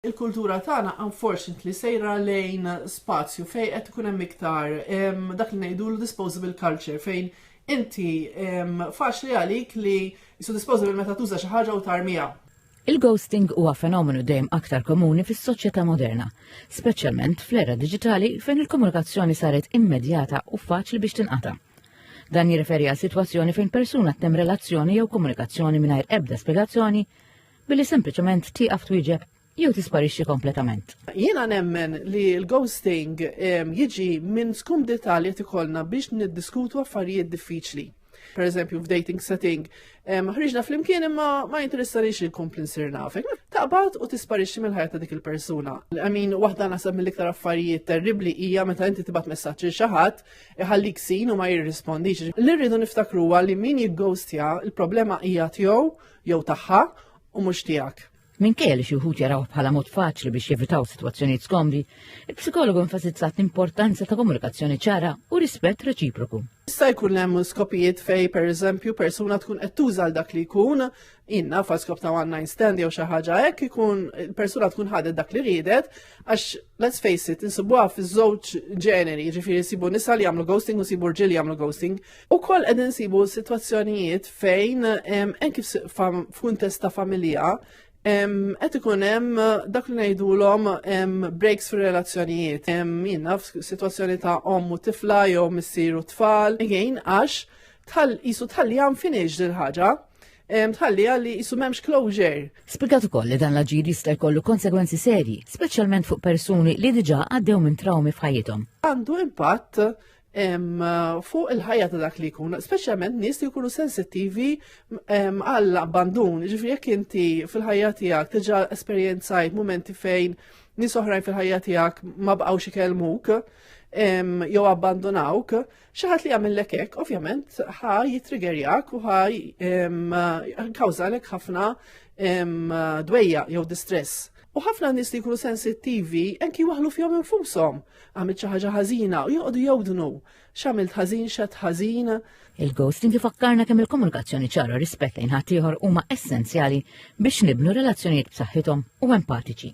Il-kultura tagħna unfortunately sejra lejn spazju fejn qed ikun hemm iktar dak li ngħidulu disposable culture fejn inti faċli għalik li jisu disposable meta tuża xi ħaġa u tarmija. Il-ghosting huwa fenomenu dejjem aktar komuni fis-soċjetà moderna, speċjalment fl-era diġitali fejn il-komunikazzjoni saret immedjata u faċli biex tinqata'. Dan jirreferi għal sitwazzjoni fejn persuna tem relazzjoni jew komunikazzjoni mingħajr ebda spjegazzjoni billi sempliċement tieqaf twieġeb jew tisparixxi kompletament. Jiena nemmen li l-ghosting jiġi minn skumdità li qed ikollna biex niddiskutu affarijiet diffiċli. Per eżempju, f'dating setting, ħriġna flimkien imma ma jinteressanix li nkompli nsir nafek. Taqbad u tisparixxi mill-ħajja ta' dik il-persuna. Waħda naħseb mill-iktar affarijiet terribli hija meta inti tibgħat messaġġ lil xi ħadd iħallik sin u ma jirrispondix. Li rridu niftakruha li min jigghostja il-problema hija tiegħu jew tagħha u mhux tiegħek. Minkejja li xi wħud jaraw bħala mod faċli biex jevitaw sitwazzjonijiet skomdi, il-psikologu enfasizzat l-importanza ta' komunikazzjoni ċara u rispett reċiproku. Issa jkun hemm skopijiet fej pereżempju persuna tkun qed tuża dak li jkun inna fa' skop ta' one night stand jew xi ħaġa hekk ikun persuna tkun ħadet dak li ridet għax let's face it insibuha fiż-żewġ ġeneri, jiġifieri sibu nisa li jagħmlu ghosting u sibu rġiel jagħmlu ghosting. Ukoll qegħdin nsibu sitwazzjonijiet fejn hemm kif f'kuntest ta' familja qed ikun hemm dak li ngħidulhom breaks fir-relazzjonijiet. Jiena f'sitwazzjoni ta' omm u tifla jew missier u tfal. Again għax tħalli finish din ħaġa. Tħalli għalli jisu m'hemmx closure. Spjegat ukoll li dan l-aġir jista' jkollu konsegwenzi serji, speċjalment fuq persuni li diġà għaddew minn trawmi f'ħajjithom. Għandu impatt fuq il-ħajja ta' dak li jkun, speċjalment nies li jkunu sensittivi għall-abbandun. Ġifieri jekk inti fil-ħajja tiegħek diġà esperjenzajt momenti fejn nies oħrajn fil-ħajja tiegħek ma bqgħux ikellmuk jew abbandonawk, xi ħadd li jagħmellek hekk ovvjament ħa jitriggerjak u ħa kkawżalek ħafna dwejja jew distress. U ħafna nies li jkunu sensittivi anki waħlu fihom infushom. Għamilt xi ħaġa ħażina u joqogħdu jgħodnu x'għamilt ħażin x'għedt ħażin. Il-ghosting ifakkarna kemm il-komunikazzjoni ċara rispett lejn ħadd ieħor huma essenzjali biex nibnu relazzjonijiet b'saħħithom u empatiċi.